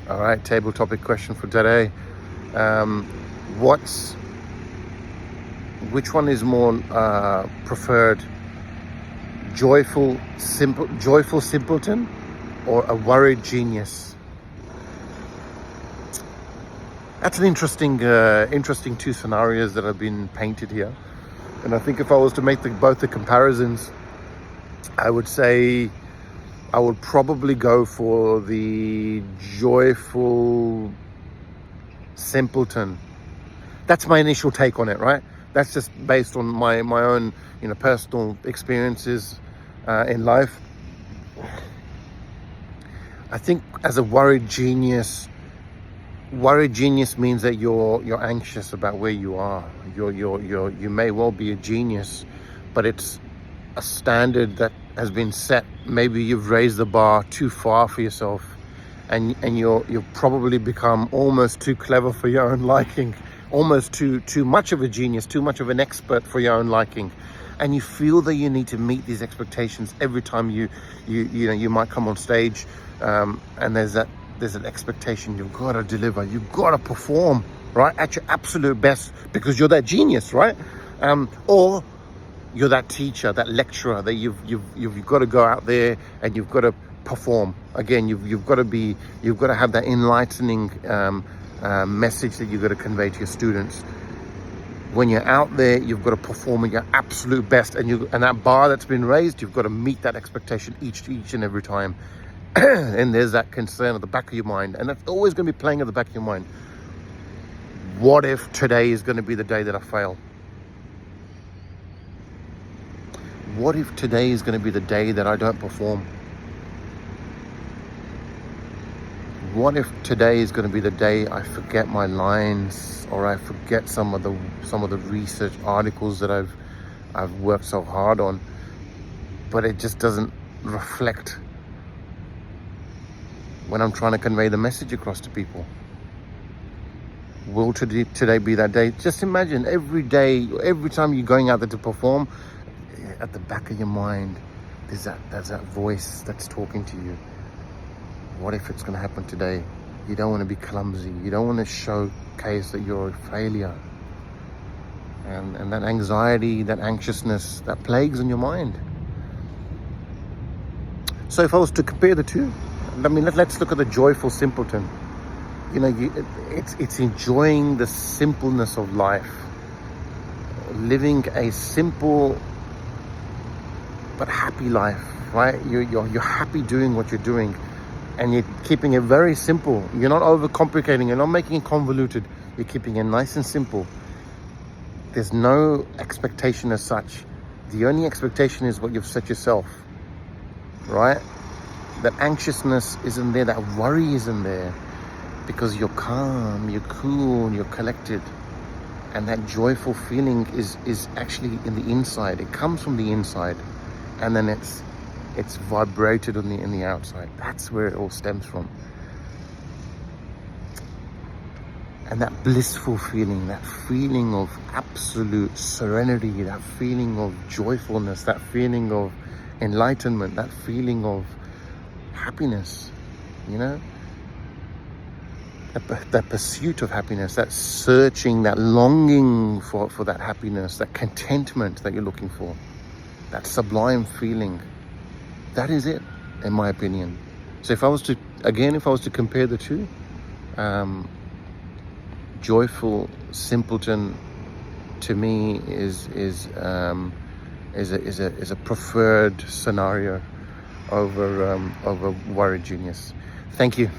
All right, table topic question for today. What's which one is more preferred? Joyful simpleton, or a worried genius? That's an interesting two scenarios that have been painted here. And I think if I was to make both the comparisons, I would say I would probably go for the joyful simpleton. That's my initial take on it, right? That's just based on my own, personal experiences in life. I think as a worried genius means that you're anxious about where you are. You may well be a genius, but it's a standard that has been set. Maybe you've raised the bar too far for yourself, and you've probably become almost too clever for your own liking, almost too much of a genius, too much of an expert for your own liking. And you feel that you need to meet these expectations every time you might come on stage, and there's an expectation. You've got to deliver, you've got to perform, right, at your absolute best, because you're that genius, right? Or you're that teacher, that lecturer, that you've got to go out there and you've got to perform. Again, you've got to have that enlightening message that you've got to convey to your students. When you're out there, you've got to perform at your absolute best, and that bar that's been raised, you've got to meet that expectation each and every time. And there's that concern at the back of your mind, and that's always going to be playing at the back of your mind. What if today is going to be the day that I fail? What if today is going to be the day that I don't perform? What if today is going to be the day I forget my lines, or I forget some of the research articles that I've worked so hard on, but it just doesn't reflect when I'm trying to convey the message across to people? Will today be that day? Just imagine every day, every time you're going out there to perform, at the back of your mind, there's that voice that's talking to you. What if it's going to happen today? You don't want to be clumsy. You don't want to showcase that you're a failure. And that anxiety, that anxiousness, that plagues on your mind. So if I was to compare the two, let's look at the joyful simpleton. It's enjoying the simpleness of life, living a simple but happy life, right? You're happy doing what you're doing, and you're keeping it very simple. You're not overcomplicating. You're not making it convoluted. You're keeping it nice and simple. There's no expectation as such. The only expectation is what you've set yourself, right? That anxiousness isn't there. That worry isn't there, because you're calm, you're cool, you're collected. And that joyful feeling is actually in the inside. It comes from the inside, and then it's vibrated in the outside. That's where it all stems from. And that blissful feeling, that feeling of absolute serenity, that feeling of joyfulness, that feeling of enlightenment, that feeling of happiness, that pursuit of happiness, that searching, that longing for that happiness, that contentment that you're looking for, that sublime feeling. That is it, in my opinion. So if I was to compare the two, joyful simpleton to me is a preferred scenario over worried genius. Thank you.